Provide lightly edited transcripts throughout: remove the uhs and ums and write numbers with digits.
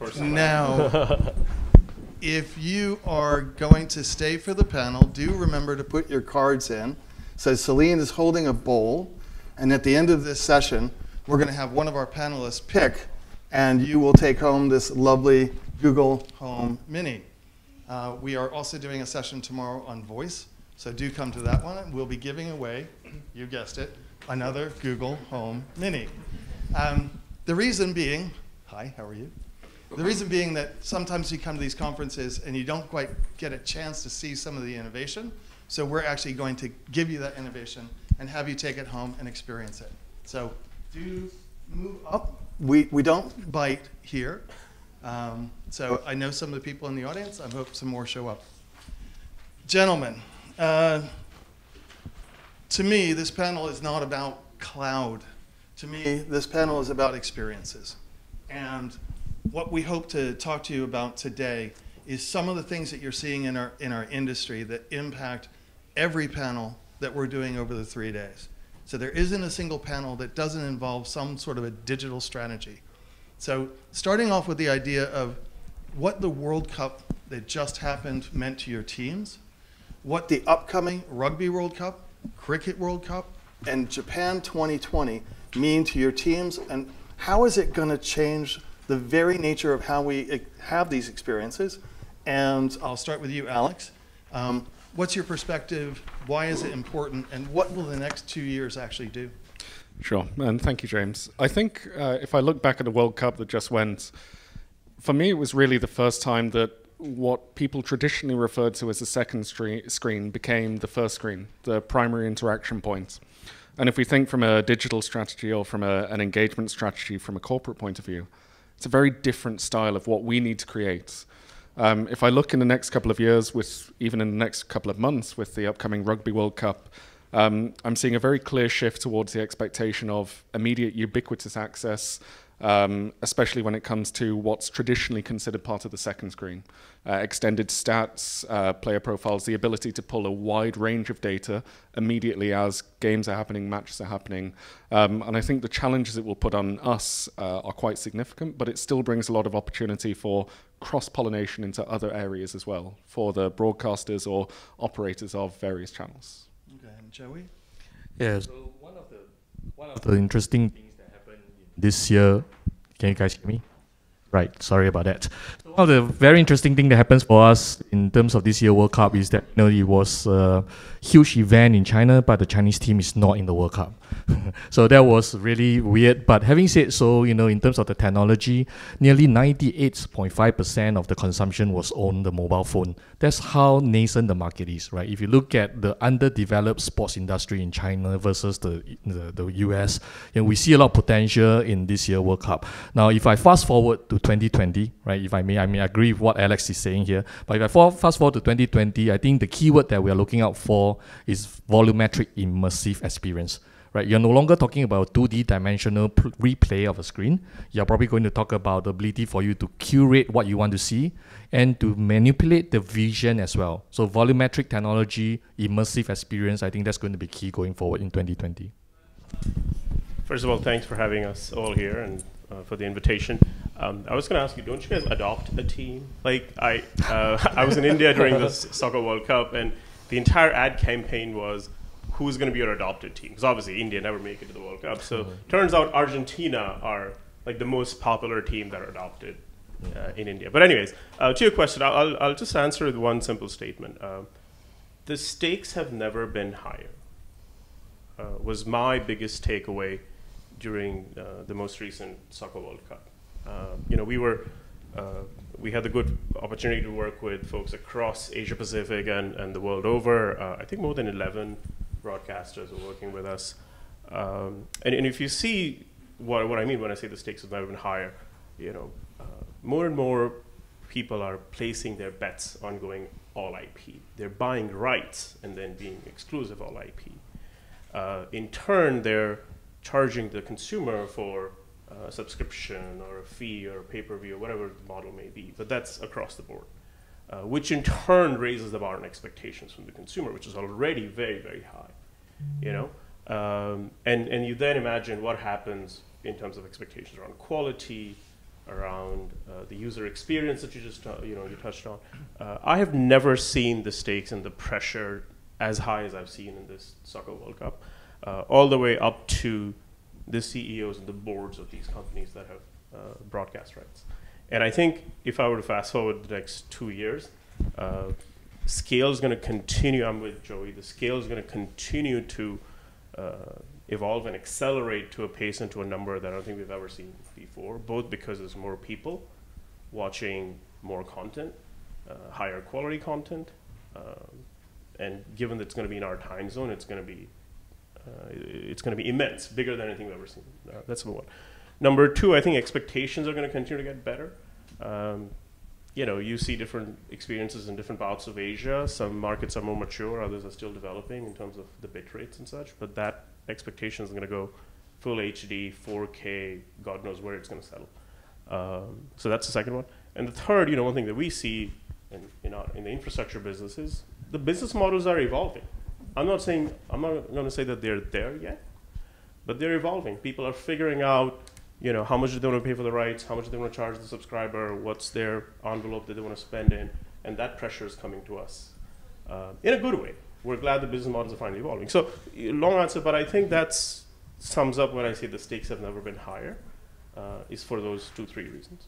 first Now, if you are going to stay for the panel, do remember to put your cards in. So Celine is holding a bowl, and at the end of this session, we're going to have one of our panelists pick, and you will take home this lovely Google Home Mini. We are also doing a session tomorrow on voice, so do come to that one. We'll be giving away, you guessed it, another Google Home Mini. The reason being, hi, how are you? The reason being that sometimes you come to these conferences and you don't quite get a chance to see some of the innovation, so we're actually going to give you that innovation and have you take it home and experience it. So do move up. We don't bite here. So I know some of the people in the audience. I hope some more show up. Gentlemen, to me, this panel is not about cloud. To me, this panel is about experiences. And what we hope to talk to you about today is some of the things that you're seeing in our industry that impact every panel that we're doing over the 3 days. So there isn't a single panel that doesn't involve some sort of a digital strategy. So starting off with the idea of what the World Cup that just happened meant to your teams, what the upcoming Rugby World Cup, Cricket World Cup, and Japan 2020 mean to your teams, and how is it going to change the very nature of how we have these experiences. And I'll start with you, Alex. What's your perspective? Why is it important? And what will the next 2 years actually do? Sure, and thank you, James. I think if I look back at the World Cup that just went, for me it was really the first time that what people traditionally referred to as the second screen became the first screen, the primary interaction point. And if we think from a digital strategy or from an engagement strategy from a corporate point of view, it's a very different style of what we need to create. If I look in the next couple of years, even in the next couple of months with the upcoming Rugby World Cup, I'm seeing a very clear shift towards the expectation of immediate ubiquitous access, especially when it comes to what's traditionally considered part of the second screen. Extended stats, player profiles, the ability to pull a wide range of data immediately as games are happening, matches are happening. And I think the challenges it will put on us are quite significant, but it still brings a lot of opportunity for cross-pollination into other areas as well, for the broadcasters or operators of various channels. Okay, and Joey? Yeah, so one of the interesting things that happened this year, can you guys hear me? Right, sorry about that. So one of the very interesting thing that happens for us in terms of this year World Cup is that it was a huge event in China, but the Chinese team is not in the World Cup. So that was really weird. But having said so, in terms of the technology, nearly 98.5% of the consumption was on the mobile phone. That's how nascent the market is, right? If you look at the underdeveloped sports industry in China versus the US, we see a lot of potential in this year World Cup. Now, if I fast forward to 2020, right? If I may agree with what Alex is saying here. But if I fast forward to 2020, I think the keyword that we are looking out for is volumetric immersive experience. Right, you're no longer talking about 2D dimensional replay of a screen. You're probably going to talk about the ability for you to curate what you want to see and to manipulate the vision as well. So volumetric technology, immersive experience, I think that's going to be key going forward in 2020. First of all, thanks for having us all here and for the invitation. I was going to ask you, don't you guys adopt a team? Like I was in India during the Soccer World Cup, and the entire ad campaign was, who's going to be your adopted team? Because obviously India never make it to the World Cup. So turns out Argentina are like the most popular team that are adopted in India. But anyways, to your question, I'll just answer with one simple statement. The stakes have never been higher, was my biggest takeaway during the most recent Soccer World Cup. We had the good opportunity to work with folks across Asia Pacific and the world over. I think more than 11 broadcasters are working with us. And if you see what I mean when I say the stakes have never been higher, more and more people are placing their bets on going all IP. They're buying rights and then being exclusive all IP. In turn, they're charging the consumer for a subscription or a fee or a pay-per-view or whatever the model may be. But that's across the board, which in turn raises the bar on expectations from the consumer, which is already very, very high. And you then imagine what happens in terms of expectations around quality, around the user experience that you just you touched on. I have never seen the stakes and the pressure as high as I've seen in this Soccer World Cup, all the way up to the CEOs and the boards of these companies that have broadcast rights. And I think if I were to fast forward the next 2 years, scale is going to continue. I'm with Joey. The scale is going to continue to evolve and accelerate to a pace and to a number that I don't think we've ever seen before, both because there's more people watching more content, higher quality content, and given that it's going to be in our time zone, it's going to be immense, bigger than anything we've ever seen. That's number one. Number two, I think expectations are going to continue to get better. You see different experiences in different parts of Asia. Some markets are more mature, others are still developing in terms of the bit rates and such, but that expectation is going to go full HD, 4K, God knows where it's going to settle. So that's the second one. And the third, one thing that we see in the infrastructure business is the business models are evolving. I'm not going to say that they're there yet, but they're evolving. People are figuring out, how much do they want to pay for the rights, how much do they want to charge the subscriber, what's their envelope that they want to spend in, and that pressure is coming to us in a good way. We're glad the business models are finally evolving. So, long answer, but I think that sums up when I say the stakes have never been higher, is for those 2-3 reasons.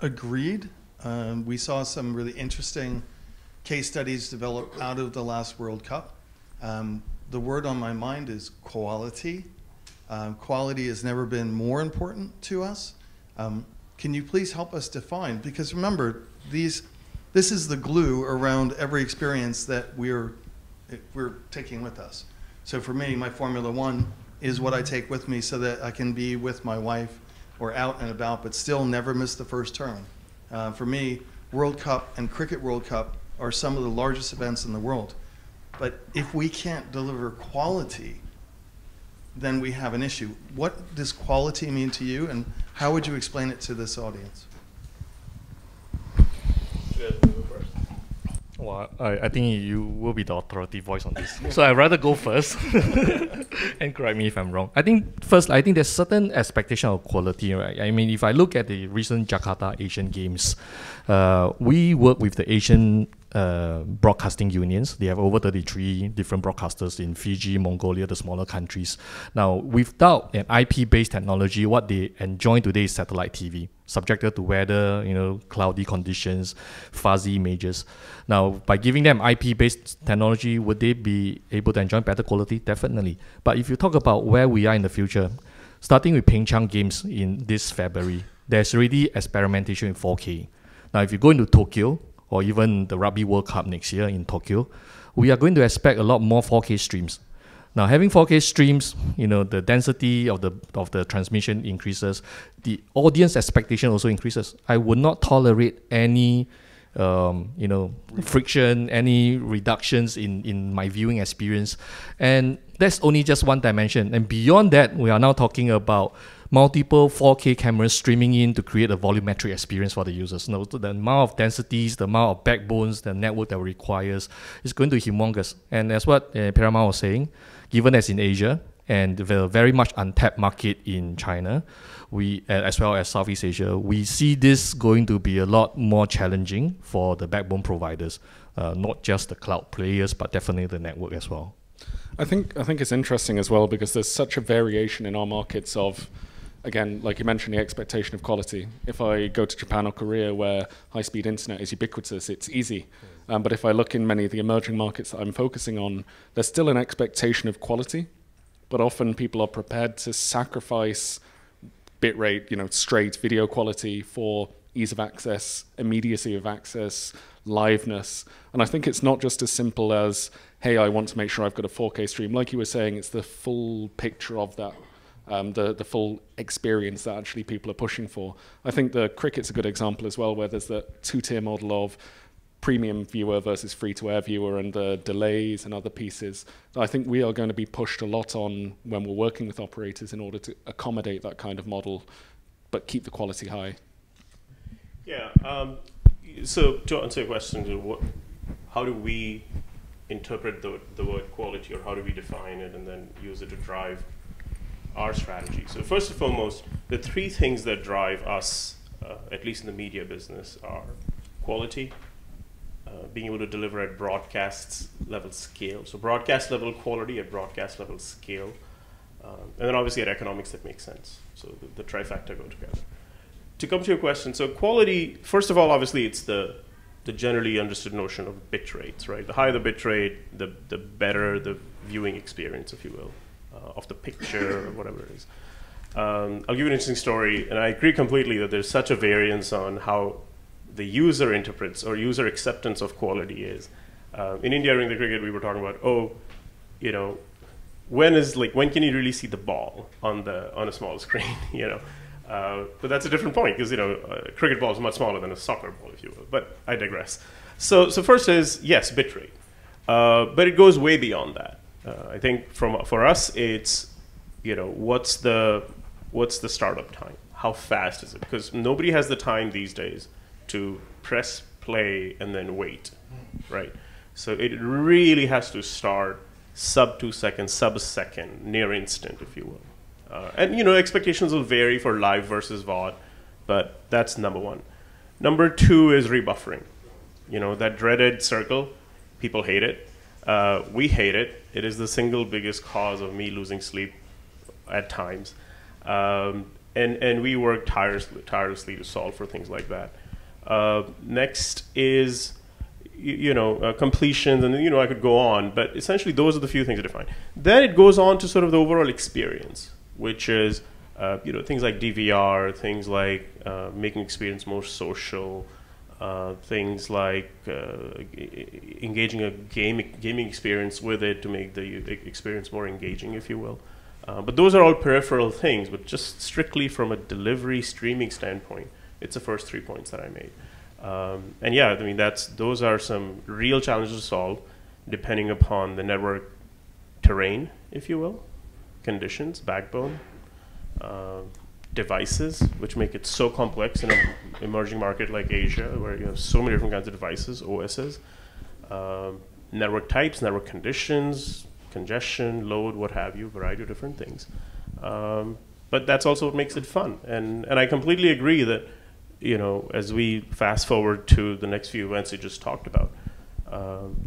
Agreed. We saw some really interesting case studies develop out of the last World Cup. The word on my mind is quality. Quality has never been more important to us. Can you please help us define? Because remember, this is the glue around every experience that we're taking with us. So for me, my Formula One is what I take with me so that I can be with my wife or out and about, but still never miss the first turn. For me, World Cup and Cricket World Cup are some of the largest events in the world. But if we can't deliver quality, then we have an issue. What does quality mean to you, and how would you explain it to this audience? Well, I think you will be the authority voice on this. So I'd rather go first and correct me if I'm wrong. I think there's certain expectation of quality, right? I mean, if I look at the recent Jakarta Asian Games, we work with the Asian broadcasting unions. They have over 33 different broadcasters in Fiji, Mongolia, the smaller countries. Now, without an IP-based technology, what they enjoy today is satellite TV, subjected to weather, cloudy conditions, fuzzy images. Now, by giving them IP-based technology, would they be able to enjoy better quality? Definitely. But if you talk about where we are in the future, starting with Pyeongchang Games in this February, there's already experimentation in 4K. Now, if you go into Tokyo, or even the Rugby World Cup next year in Tokyo, we are going to expect a lot more 4K streams. Now, having 4K streams, the density of the transmission increases, the audience expectation also increases. I would not tolerate any, friction, any reductions in my viewing experience. And that's only just one dimension. And beyond that, we are now talking about multiple 4K cameras streaming in to create a volumetric experience for the users. The amount of densities, the amount of backbones, the network that requires is going to be humongous. And that's what Paramount was saying, given as in Asia and the very much untapped market in China, as well as Southeast Asia, we see this going to be a lot more challenging for the backbone providers, not just the cloud players, but definitely the network as well. I think it's interesting as well because there's such a variation in our markets of, again, like you mentioned, the expectation of quality. If I go to Japan or Korea where high-speed internet is ubiquitous, it's easy. But if I look in many of the emerging markets that I'm focusing on, there's still an expectation of quality, but often people are prepared to sacrifice bitrate, straight video quality for ease of access, immediacy of access, liveness. And I think it's not just as simple as, hey, I want to make sure I've got a 4K stream. Like you were saying, it's the full picture of that. The full experience that actually people are pushing for. I think the cricket's a good example as well, where there's the two-tier model of premium viewer versus free-to-air viewer and the delays and other pieces. I think we are going to be pushed a lot on when we're working with operators in order to accommodate that kind of model, but keep the quality high. Yeah. So to answer your question, how do we interpret the word quality, or how do we define it and then use it to drive our strategy. So first and foremost, the three things that drive us, at least in the media business, are quality, being able to deliver at broadcast level scale. So broadcast level quality at broadcast level scale. And then obviously at economics that makes sense. So the trifecta go together. To come to your question, so quality, first of all, obviously it's the generally understood notion of bit rates, right? The higher the bit rate, the better the viewing experience, if you will, of the picture or whatever it is. I'll give you an interesting story, and I agree completely that there's such a variance on how the user interprets or user acceptance of quality is. In India during the cricket, we were talking about, when can you really see the ball on a small screen, But that's a different point because a cricket ball is much smaller than a soccer ball, if you will. But I digress. So first is yes, bitrate, but it goes way beyond that. I think for us, it's what's the startup time? How fast is it? Because nobody has the time these days to press play and then wait, right? So it really has to start sub 2 seconds, sub a second, near instant, if you will. And expectations will vary for live versus VOD, but that's number one. Number two is rebuffering. That dreaded circle, people hate it. We hate it. It is the single biggest cause of me losing sleep at times. And we work tirelessly to solve for things like that. Next is completions, and I could go on, but essentially those are the few things that define. Then it goes on to sort of the overall experience, which is things like DVR, things like making experience more social, things like engaging a gaming experience with it to make the experience more engaging, if you will. But those are all peripheral things, but just strictly from a delivery streaming standpoint, it's the first 3 points that I made. And yeah, I mean, those are some real challenges to solve depending upon the network terrain, if you will, conditions, backbone, devices, which make it so complex in an emerging market like Asia, where you have so many different kinds of devices, OSs, network types, network conditions, congestion, load, what have you, variety of different things. But that's also what makes it fun. And I completely agree that, as we fast forward to the next few events you just talked about,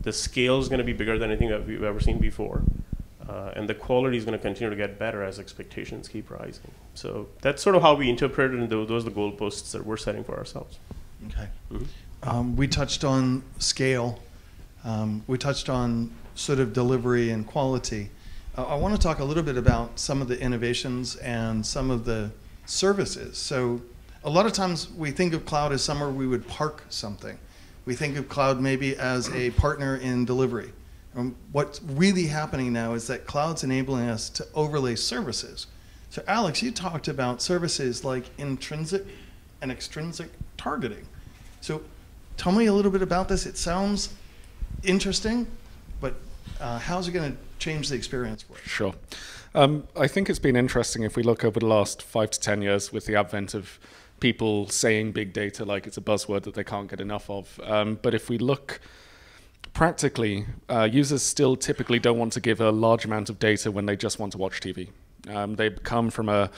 the scale is going to be bigger than anything that we've ever seen before. And the quality is going to continue to get better as expectations keep rising. So that's sort of how we interpret it, and those are the goalposts that we're setting for ourselves. Okay. Mm-hmm. We touched on scale. We touched on sort of delivery and quality. I want to talk a little bit about some of the innovations and some of the services. So a lot of times we think of cloud as somewhere we would park something. We think of cloud maybe as a partner in delivery. What's really happening now is that cloud's enabling us to overlay services. So Alex, you talked about services like intrinsic and extrinsic targeting. So tell me a little bit about this. It sounds interesting, but how's it going to change the experience for you? Sure. I think it's been interesting if we look over the last 5 to 10 years with the advent of people saying big data like it's a buzzword that they can't get enough of. But if we look practically, users still typically don't want to give a large amount of data when they just want to watch TV. They come from a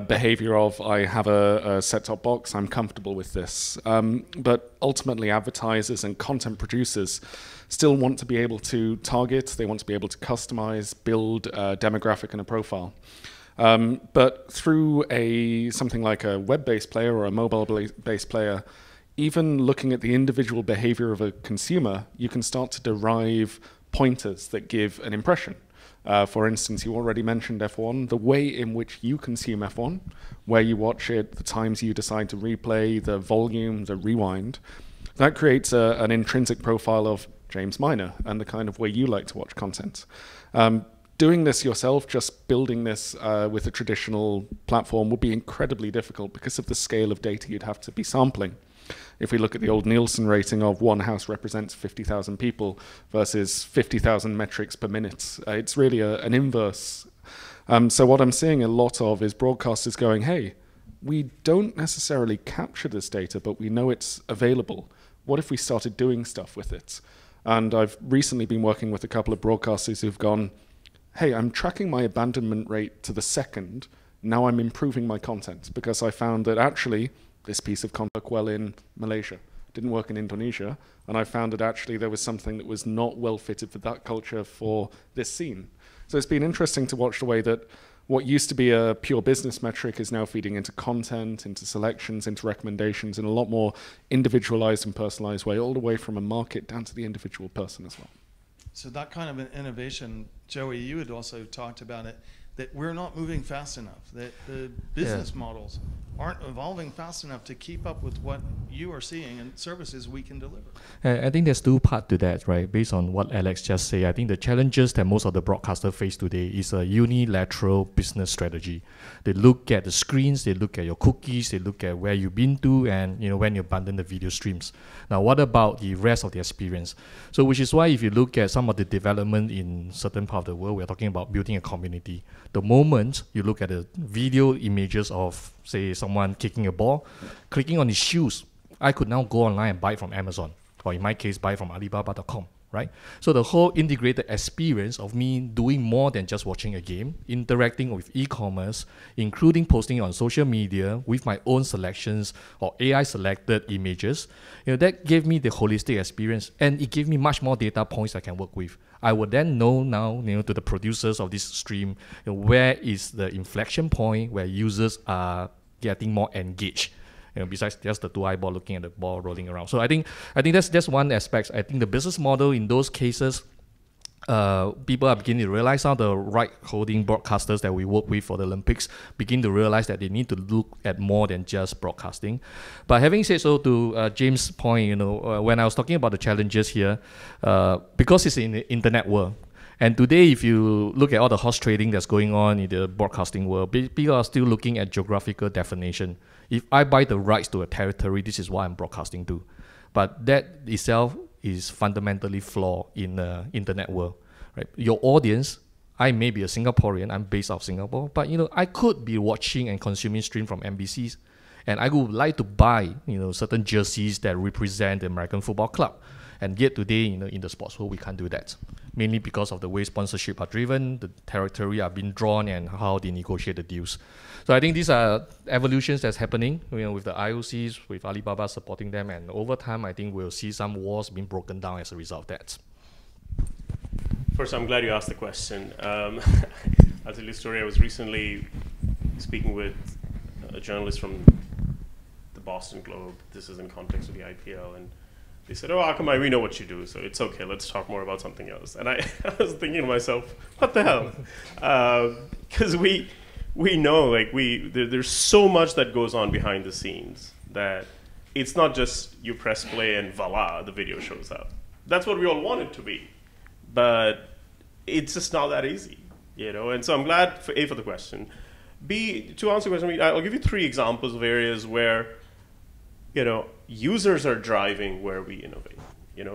behavior of, I have a set-top box, I'm comfortable with this. But ultimately, advertisers and content producers still want to be able to target, they want to be able to customize, build a demographic and a profile. But through something like a web-based player or a mobile-based player, even looking at the individual behavior of a consumer, you can start to derive pointers that give an impression. For instance, you already mentioned F1, the way in which you consume F1, where you watch it, the times you decide to replay, the volume, the rewind, that creates an intrinsic profile of James Miner and the kind of way you like to watch content. Doing this yourself, just building this with a traditional platform would be incredibly difficult because of the scale of data you'd have to be sampling. If we look at the old Nielsen rating of one house represents 50,000 people versus 50,000 metrics per minute, it's really an inverse. So what I'm seeing a lot of is broadcasters going, hey, we don't necessarily capture this data, but we know it's available. What if we started doing stuff with it? And I've recently been working with a couple of broadcasters who've gone, hey, I'm tracking my abandonment rate to the second. Now I'm improving my content because I found that actually this piece of content worked well in Malaysia, didn't work in Indonesia, and I found that actually there was something that was not well fitted for that culture for this scene. So it's been interesting to watch the way that what used to be a pure business metric is now feeding into content, into selections, into recommendations in a lot more individualized and personalized way, all the way from a market down to the individual person as well. So that kind of an innovation, Joey, you had also talked about it, that we're not moving fast enough, that the business models aren't evolving fast enough to keep up with what you are seeing and services we can deliver. I think there's two parts to that, right? Based on what Alex just said, I think the challenges that most of the broadcasters face today is a unilateral business strategy. They look at the screens, they look at your cookies, they look at where you've been to, and when you abandon the video streams. Now, what about the rest of the experience? So, which is why if you look at some of the development in certain part of the world, we're talking about building a community. The moment you look at the video images of, say, someone kicking a ball, clicking on his shoes, I could now go online and buy it from Amazon, or in my case, buy it from Alibaba.com, right? So the whole integrated experience of me doing more than just watching a game, interacting with e-commerce, including posting on social media with my own selections or AI-selected images, that gave me the holistic experience, and it gave me much more data points I can work with. I would then know now, to the producers of this stream, where is the inflection point where users are getting more engaged. Besides just the two eyeball looking at the ball rolling around. So I think that's one aspect. I think the business model in those cases, people are beginning to realize how the right-holding broadcasters that we work with for the Olympics begin to realize that they need to look at more than just broadcasting. But having said so, to James' point, when I was talking about the challenges here, because it's in the internet world, and today, if you look at all the horse trading that's going on in the broadcasting world, people are still looking at geographical definition. If I buy the rights to a territory, this is what I'm broadcasting to. But that itself is fundamentally flawed in the internet world. Right? Your audience, I may be a Singaporean, I'm based out of Singapore, but I could be watching and consuming stream from NBCs, and I would like to buy certain jerseys that represent the American Football Club. And yet today, in the sports world, we can't do that. Mainly because of the way sponsorship are driven, the territory are being drawn, and how they negotiate the deals. So I think these are evolutions that's happening, with the IOCs, with Alibaba supporting them, and over time, I think we'll see some walls being broken down as a result of that. First, I'm glad you asked the question. I'll tell you a story. I was recently speaking with a journalist from the Boston Globe. This is in context of the IPL, and they said, "Oh, Akamai, we know what you do, so it's okay. Let's talk more about something else." And I was thinking to myself, "What the hell?" Because we know, there's so much that goes on behind the scenes that it's not just you press play and voila, the video shows up. That's what we all want it to be, but it's just not that easy, And so I'm glad for the question. B, to answer the question, I'll give you 3 examples of areas where users are driving where we innovate.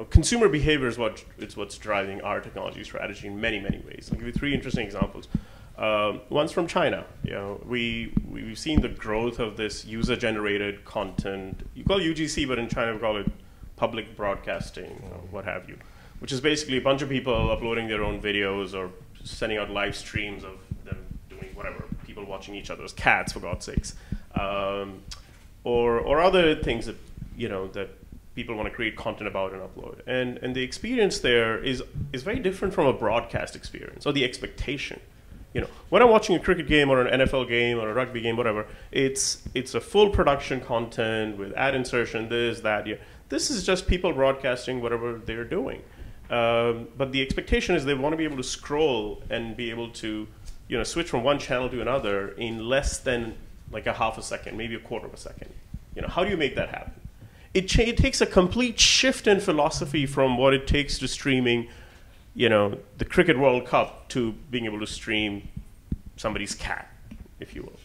Consumer behavior is what's driving our technology strategy in many, many ways. I'll give you 3 interesting examples. One's from China. We've seen the growth of this user-generated content. You call it UGC, but in China we call it public broadcasting, or what have you, which is basically a bunch of people uploading their own videos or sending out live streams of them doing whatever, people watching each other's cats, for God's sakes. Or other things that that people want to create content about and upload, and the experience there is very different from a broadcast experience, or the expectation. When I'm watching a cricket game or an NFL game or a rugby game, whatever, it's a full production content with ad insertion, this, that. This is just people broadcasting whatever they're doing, but the expectation is they want to be able to scroll and be able to switch from one channel to another in less than like a half a second, maybe a quarter of a second. How do you make that happen? It takes a complete shift in philosophy from what it takes to streaming, the Cricket World Cup to being able to stream somebody's cat, if you will.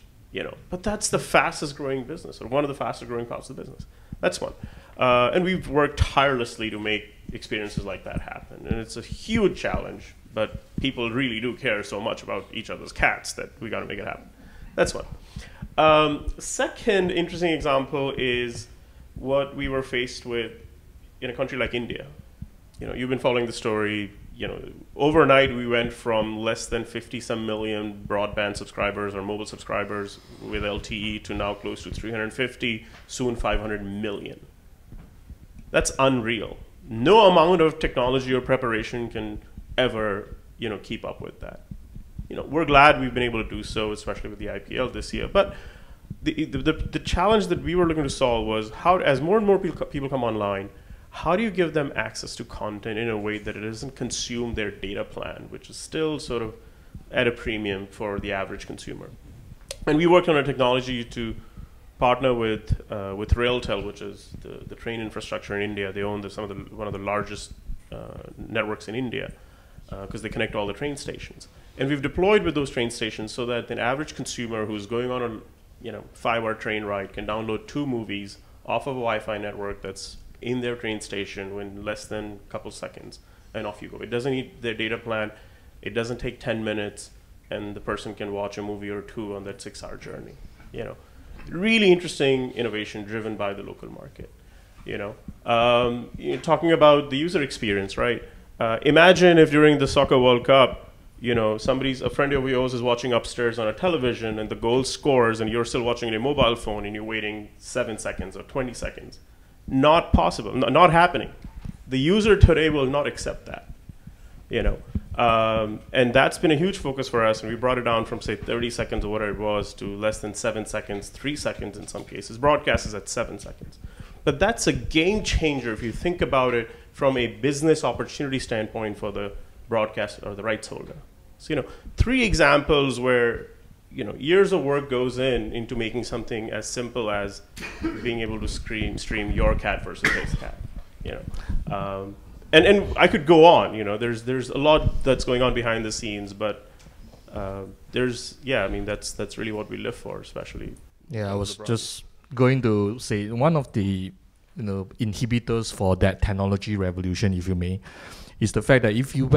But that's the fastest growing business, or one of the fastest growing parts of the business. That's one. And we've worked tirelessly to make experiences like that happen. And it's a huge challenge, but people really do care so much about each other's cats that we got to make it happen. That's one. Second interesting example is what we were faced with in a country like India. You've been following the story. overnight we went from less than 50-some million broadband subscribers or mobile subscribers with LTE to now close to 350, soon 500 million. That's unreal. No amount of technology or preparation can ever, keep up with that. We're glad we've been able to do so, especially with the IPL this year. But the challenge that we were looking to solve was how, as more and more people come online, how do you give them access to content in a way that it doesn't consume their data plan, which is still sort of at a premium for the average consumer? And we worked on a technology to partner with Railtel, which is the train infrastructure in India. They own one of the largest networks in India because they connect all the train stations. And we've deployed with those train stations so that an average consumer who's going on a 5-hour train ride can download 2 movies off of a Wi-Fi network that's in their train station in less than a couple seconds, and off you go. It doesn't need their data plan. It doesn't take 10 minutes, and the person can watch a movie or 2 on that 6-hour journey. Really interesting innovation driven by the local market. Talking about the user experience, right? Imagine if during the Soccer World Cup, a friend of yours is watching upstairs on a television and the goal scores and you're still watching on a mobile phone and you're waiting 7 seconds or 20 seconds. Not possible, not happening. The user today will not accept that, and that's been a huge focus for us, and we brought it down from, say, 30 seconds or whatever it was to less than 7 seconds, 3 seconds in some cases. Broadcast is at 7 seconds. But that's a game changer if you think about it from a business opportunity standpoint for the broadcaster or the rights holder. So, 3 examples where years of work goes into making something as simple as being able to stream your cat versus his cat. And I could go on. There's a lot that's going on behind the scenes, but that's really what we live for, especially. Yeah, I was just going to say one of the inhibitors for that technology revolution, if you may, is the fact that if you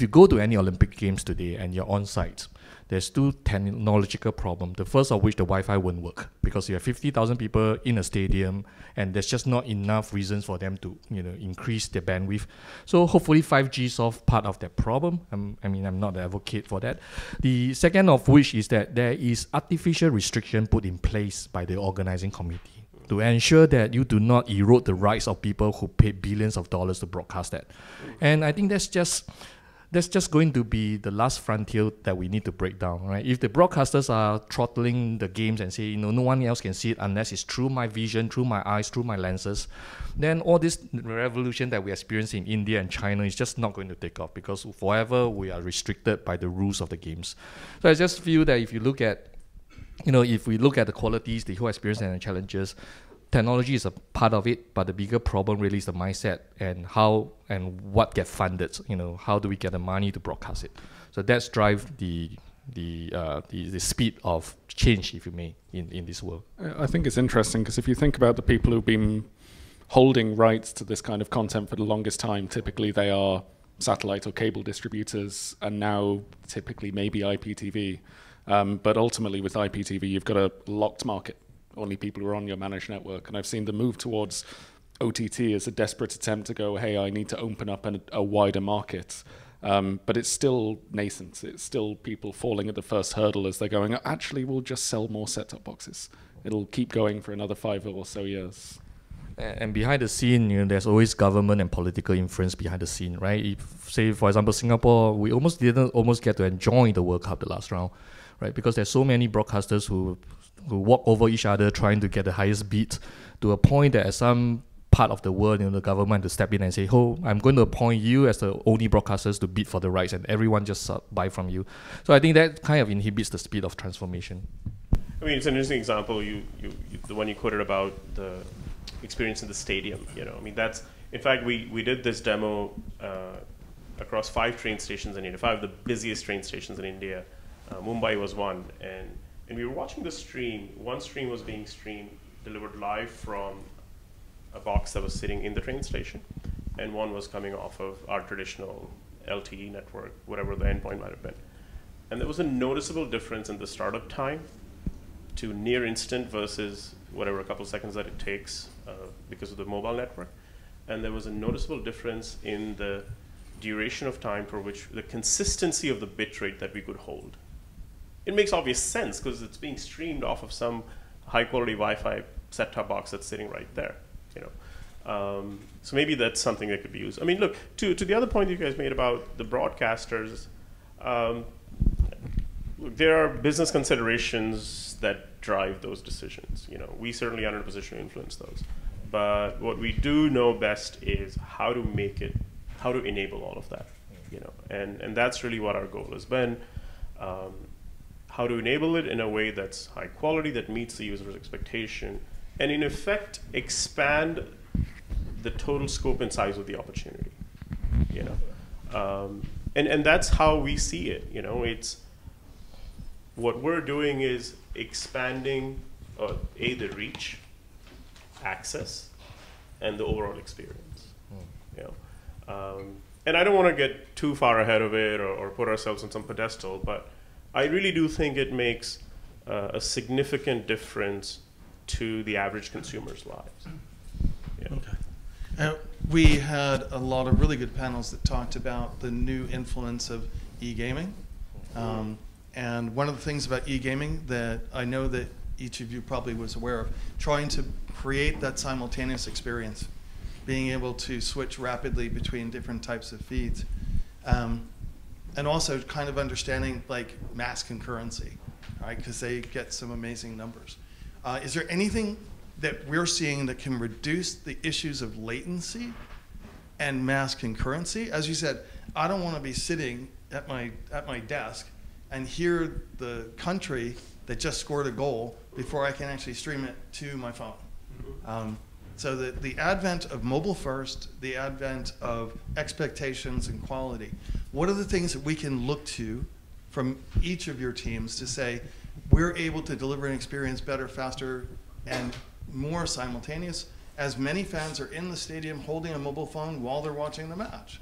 go to any Olympic Games today and you're on site, there's 2 technological problems. The first of which, the Wi-Fi won't work because you have 50,000 people in a stadium and there's just not enough reasons for them to increase their bandwidth. So hopefully 5G solves part of that problem. I'm not an advocate for that. The second of which is that there is artificial restriction put in place by the organizing committee to ensure that you do not erode the rights of people who pay billions of dollars to broadcast that. And I think that's just going to be the last frontier that we need to break down, right? If the broadcasters are throttling the games and say, no one else can see it unless it's through my vision, through my eyes, through my lenses, then all this revolution that we experience in India and China is just not going to take off because forever we are restricted by the rules of the games. So I just feel that if you look at, if we look at the qualities, the whole experience and the challenges, technology is a part of it, but the bigger problem really is the mindset and how and what get funded. How do we get the money to broadcast it? So that's drive the speed of change, if you may, in this world. I think it's interesting because if you think about the people who've been holding rights to this kind of content for the longest time, typically they are satellite or cable distributors, and now typically maybe IPTV. But ultimately with IPTV, you've got a locked market. Only people who are on your managed network. And I've seen the move towards OTT as a desperate attempt to go, hey, I need to open up a wider market. But it's still nascent. It's still people falling at the first hurdle as they're going, actually, we'll just sell more set-top boxes. It'll keep going for another 5 or so years. And behind the scene, there's always government and political influence behind the scene, right? If, say, for example, Singapore, we didn't get to enjoy the World Cup the last round, right? Because there's so many broadcasters who walk over each other trying to get the highest bid, to a point that at some part of the world, the government to step in and say, oh, I'm going to appoint you as the only broadcasters to bid for the rights, and everyone just buy from you. So I think that kind of inhibits the speed of transformation. It's an interesting example, you the one you quoted about the experience in the stadium. That's, in fact, we did this demo across 5 train stations in India, 5 of the busiest train stations in India. Mumbai was one, and we were watching the stream. One stream was being delivered live from a box that was sitting in the train station, and one was coming off of our traditional LTE network, whatever the endpoint might have been. And there was a noticeable difference in the startup time to near instant versus whatever a couple seconds that it takes because of the mobile network. And there was a noticeable difference in the duration of time for which the consistency of the bit rate that we could hold. It makes obvious sense because it's being streamed off of some high quality Wi-Fi set-top box that's sitting right there, you know. So maybe that's something that could be used. I mean, look, to the other point you guys made about the broadcasters, look, there are business considerations that drive those decisions. You know, we certainly aren't in a position to influence those. But what we do know best is how to make it, how to enable all of that, you know, and that's really what our goal has been. How to enable it in a way that's high quality, that meets the user's expectation, and in effect expand the total scope and size of the opportunity, you know. And that's how we see it, you know. It's what we're doing is expanding the reach, access, and the overall experience, you know. And I don't want to get too far ahead of it or put ourselves on some pedestal, but I really do think it makes a significant difference to the average consumer's lives. Yeah. Okay. We had a lot of really good panels that talked about the new influence of e-gaming. And one of the things about e-gaming that I know that each of you probably was aware of, trying to create that simultaneous experience, being able to switch rapidly between different types of feeds. And also kind of understanding like mass concurrency, right? Because they get some amazing numbers. Is there anything that we're seeing that can reduce the issues of latency and mass concurrency? As you said, I don't want to be sitting at my desk and hear the country that just scored a goal before I can actually stream it to my phone. So the advent of mobile first, the advent of expectations and quality, what are the things that we can look to from each of your teams to say, we're able to deliver an experience better, faster, and more simultaneous, as many fans are in the stadium holding a mobile phone while they're watching the match?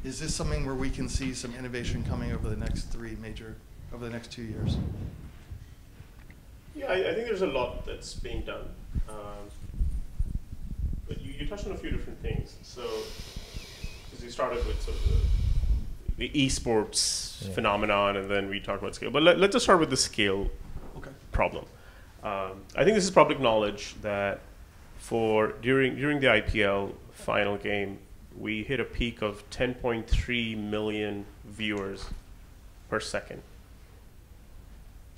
Is this something where we can see some innovation coming over the next over the next 2 years? Yeah, I think there's a lot that's being done. But you touched on a few different things. So, because we started with sort of the esports phenomenon, and then we talked about scale. But let's just start with the scale problem. I think this is public knowledge that during the IPL final game, we hit a peak of 10.3 million viewers per second.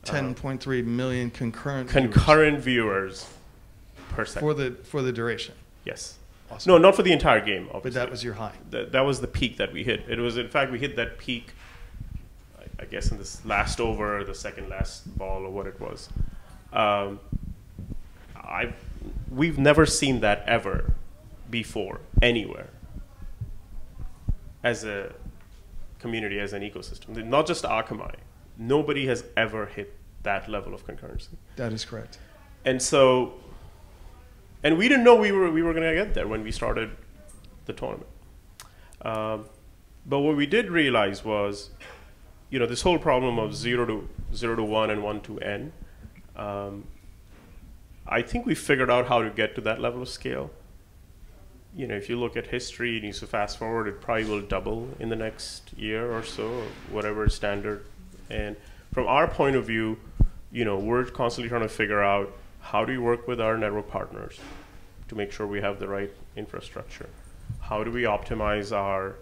10.3 million concurrent viewers per second. For the duration? Yes. Awesome. No, not for the entire game, obviously. But that was your high? That was the peak that we hit. It was, in fact, we hit that peak, I guess, in this last over, the second last ball, or what it was. We've never seen that ever before, anywhere, as a community, as an ecosystem. Not just Akamai. Nobody has ever hit that level of concurrency. That is correct. And so, and we didn't know we were going to get there when we started the tournament. But what we did realize was, you know, this whole problem of 0 to 1 and 1 to n. I think we figured out how to get to that level of scale. You know, if you look at history and you fast forward, it probably will double in the next year or so, or whatever is standard. And from our point of view, you know, we're constantly trying to figure out how do we work with our network partners to make sure we have the right infrastructure. How do we optimize our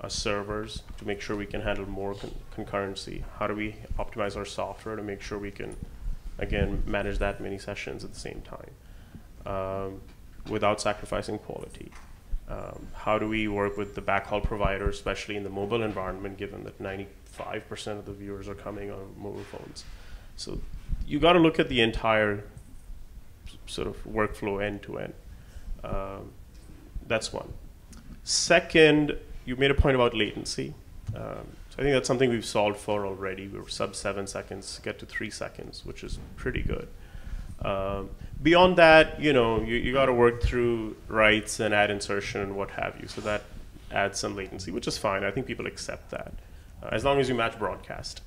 servers to make sure we can handle more concurrency? How do we optimize our software to make sure we can, again, manage that many sessions at the same time without sacrificing quality? How do we work with the backhaul providers, especially in the mobile environment, given that 95% of the viewers are coming on mobile phones? So you got to look at the entire sort of workflow end to end. That's one. Second, you made a point about latency. So I think that's something we've solved for already. We're sub 7 seconds, get to 3 seconds, which is pretty good. Beyond that, you know, you got to work through writes and add insertion and what have you. So that adds some latency, which is fine. I think people accept that, as long as you match broadcast.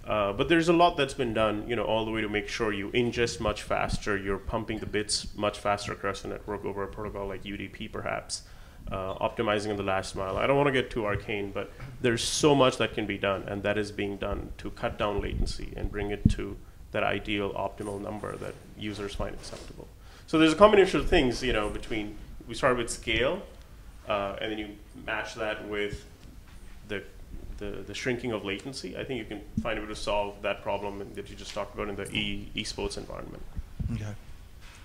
But there's a lot that's been done, you know, all the way to make sure you ingest much faster, you're pumping the bits much faster across the network over a protocol like UDP, perhaps. optimizing in the last mile. I don't want to get too arcane, but there's so much that can be done, and that is being done to cut down latency and bring it to that ideal optimal number that users find acceptable. So there's a combination of things, you know, between, we start with scale, and then you match that with the shrinking of latency. I think you can find a way to solve that problem that you just talked about in the esports environment. Okay.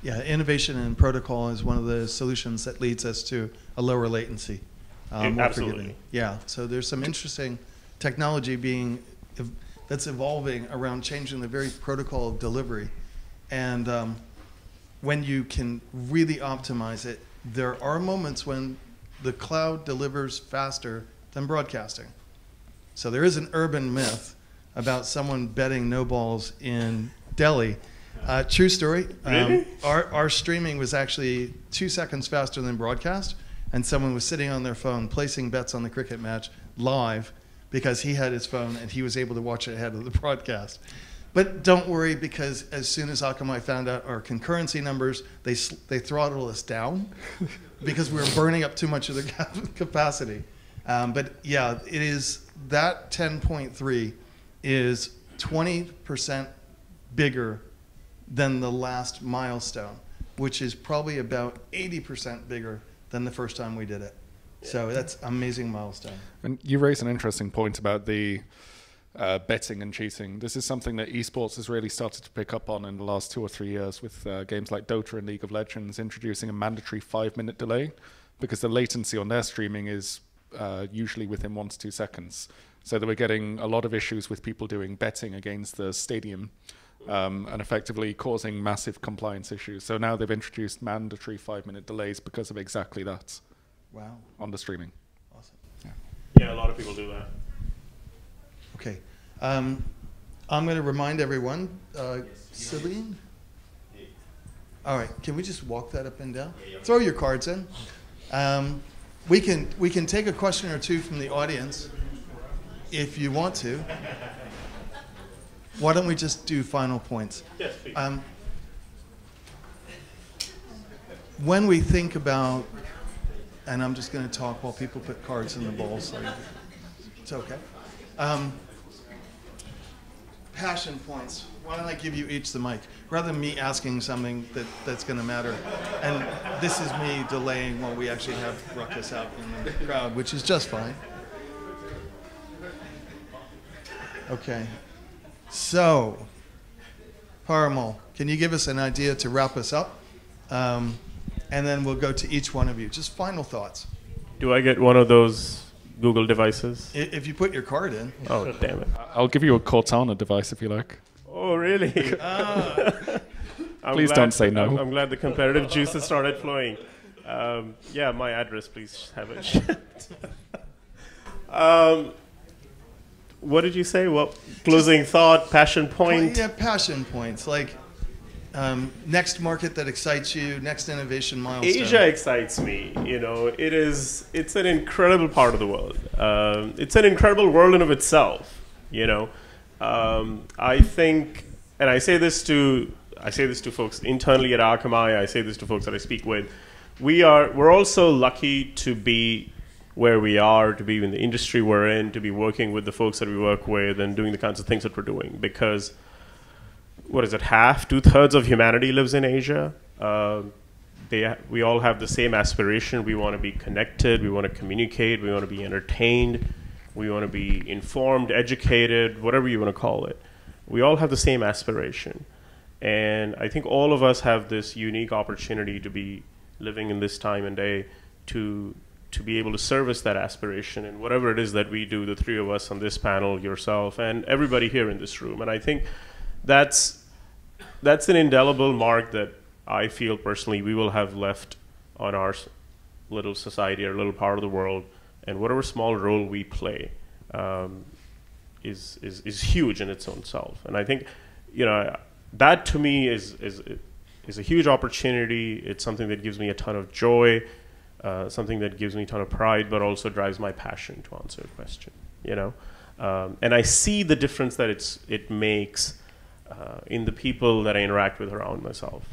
Yeah, innovation in protocol is one of the solutions that leads us to a lower latency. More Absolutely. forgiving. Yeah, so there's some interesting technology that's evolving around changing the very protocol of delivery. And when you can really optimize it, there are moments when the cloud delivers faster than broadcasting. So there is an urban myth about someone betting no balls in Delhi. True story. Really? Our streaming was actually 2 seconds faster than broadcast, and someone was sitting on their phone placing bets on the cricket match live because he had his phone and he was able to watch it ahead of the broadcast. But don't worry, because as soon as Akamai found out our concurrency numbers, they throttled us down because we were burning up too much of the capacity. But yeah, it is, that 10.3 is 20% bigger than the last milestone, which is probably about 80% bigger than the first time we did it. So that's an amazing milestone. And you raise an interesting point about the betting and cheating. This is something that esports has really started to pick up on in the last 2 or 3 years with games like Dota and League of Legends introducing a mandatory 5-minute delay, because the latency on their streaming is usually within 1 to 2 seconds. So they were getting a lot of issues with people doing betting against the stadium and effectively causing massive compliance issues. So now they've introduced mandatory 5-minute delays because of exactly that. Wow. On the streaming. Awesome. Yeah, a lot of people do that. Okay. I'm going to remind everyone, Celine? All right, can we just walk that up and down? Throw your cards in. We can take a question or two from the audience if you want to. Why don't we just do final points? Yes, please. When we think about, and I'm just going to talk while people put cards in the bowls. So it's okay. Passion points. Why don't I give you each the mic, rather than me asking something that's going to matter. And this is me delaying while we actually have ruckus out in the crowd, which is just fine. Okay. So, Parimal, can you give us an idea to wrap us up? And then we'll go to each one of you. Just final thoughts. Do I get one of those Google devices? If you put your card in. Oh, damn it. I'll give you a Cortana device if you like. Oh, really? Please don't say no. I'm glad the competitive juices started flowing. Yeah, my address, please have it shipped. What did you say? What closing thought, passion point? Yeah, passion points. Like next market that excites you, next innovation milestone. Asia excites me. You know, it's an incredible part of the world. It's an incredible world in of itself. You know, I think, and I say this to folks internally at Akamai. I say this to folks that I speak with. We're also lucky to be where we are, to be in the industry we're in, to be working with the folks that we work with and doing the kinds of things that we're doing. Because, what is it, half, 2/3 of humanity lives in Asia. We all have the same aspiration. We want to be connected, we want to communicate, we want to be entertained, we want to be informed, educated, whatever you want to call it. We all have the same aspiration. And I think all of us have this unique opportunity to be living in this time and day to be able to service that aspiration in whatever it is that we do, the three of us on this panel, yourself, and everybody here in this room. And I think that's an indelible mark that I feel personally we will have left on our little society, our little part of the world, and whatever small role we play is huge in its own self. And I think, you know, that to me is a huge opportunity. It's something that gives me a ton of joy. Something that gives me a ton of pride, but also drives my passion, to answer your question. You know, and I see the difference that it makes in the people that I interact with around myself.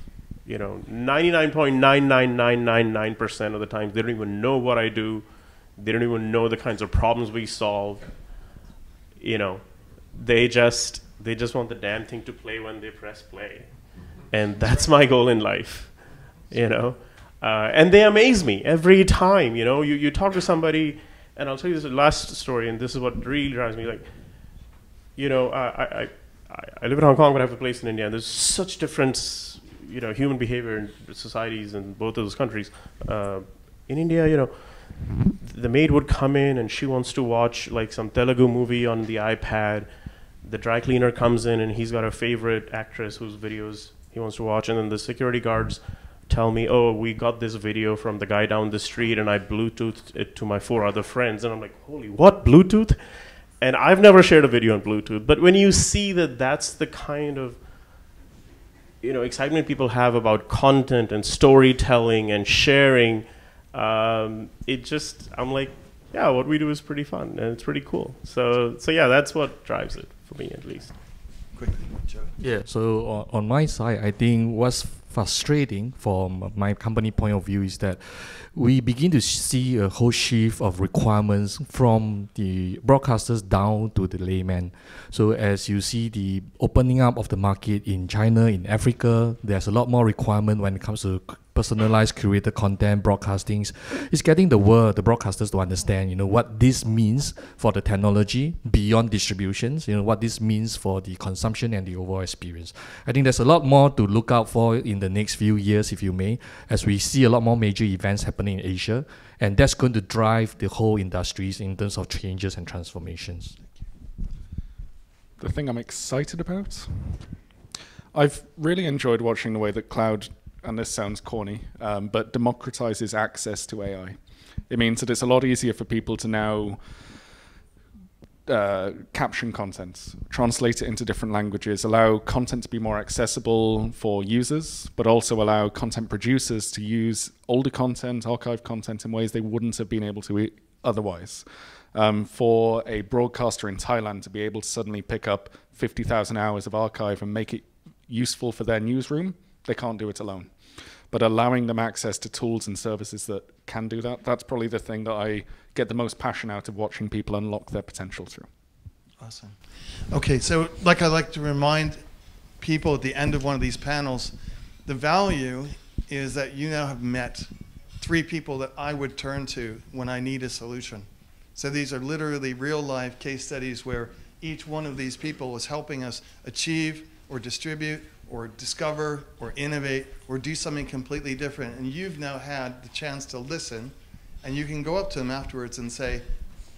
You know, 99.99999% of the time, they don't even know what I do. They don't even know the kinds of problems we solve. You know, they just want the damn thing to play when they press play. And that's my goal in life, you know. And they amaze me every time, you know. You talk to somebody, and I'll tell you this last story, and this is what really drives me. Like, you know, I live in Hong Kong, but I have a place in India, and there's such difference, you know, human behavior in societies in both of those countries. In India, you know, the maid would come in and she wants to watch like some Telugu movie on the iPad. The dry cleaner comes in and he's got a favorite actress whose videos he wants to watch, and then the security guards tell me, oh, we got this video from the guy down the street and I Bluetoothed it to my 4 other friends. And I'm like, holy, what, Bluetooth? And I've never shared a video on Bluetooth. But when you see that that's the kind of, you know, excitement people have about content and storytelling and sharing, it just, I'm like, yeah, what we do is pretty fun and it's pretty cool. So yeah, that's what drives it for me, at least. Quickly, Joe. Yeah, so on my side, I think what's frustrating from my company point of view is that we begin to see a whole shift of requirements from the broadcasters down to the layman. So as you see the opening up of the market in China, in Africa, there's a lot more requirement when it comes to personalized curated content broadcastings. It's getting the broadcasters to understand, you know, what this means for the technology beyond distributions, you know, what this means for the consumption and the overall experience. I think there's a lot more to look out for in the next few years, if you may, as we see a lot more major events happening in Asia, and that's going to drive the whole industries in terms of changes and transformations. The thing I'm excited about, I've really enjoyed watching the way that cloud, and this sounds corny, but democratizes access to AI. It means that it's a lot easier for people to now caption content, translate it into different languages, allow content to be more accessible for users, but also allow content producers to use older content, archive content in ways they wouldn't have been able to otherwise. For a broadcaster in Thailand to be able to suddenly pick up 50,000 hours of archive and make it useful for their newsroom, they can't do it alone. But allowing them access to tools and services that can do that, that's probably the thing that I get the most passion out of watching people unlock their potential through. Awesome. Okay, so like I like to remind people at the end of one of these panels, the value is that you now have met 3 people that I would turn to when I need a solution. So these are literally real-life case studies where each one of these people is helping us achieve or distribute or discover or innovate or do something completely different. And you've now had the chance to listen, and you can go up to them afterwards and say,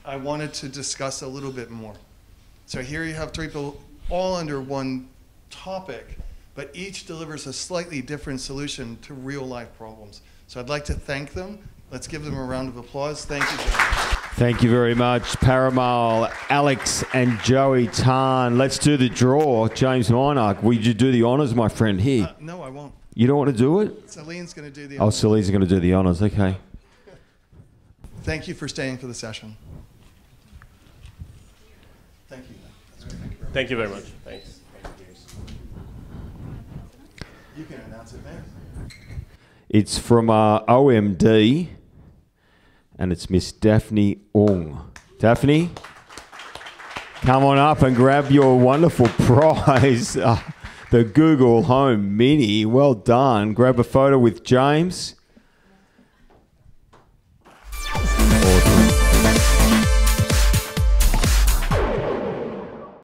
I wanted to discuss a little bit more. So here you have 3 people all under one topic, but each delivers a slightly different solution to real life problems. So I'd like to thank them. Let's give them a round of applause. Thank you, gentlemen. Thank you very much, Parimal, Alex, and Joey Tan. Let's do the draw. James Minark, will you do the honours, my friend? Here. No, I won't. You don't want to do it? Celine's going to do the honours. honours. Oh, Celine's going to do the honours. Okay. Thank you for staying for the session. Thank you. That's great. Thank you very much. Thanks. You can announce it there. It's from OMD, and it's Miss Daphne Ong. Daphne, come on up and grab your wonderful prize, the Google Home Mini. Well done. Grab a photo with James.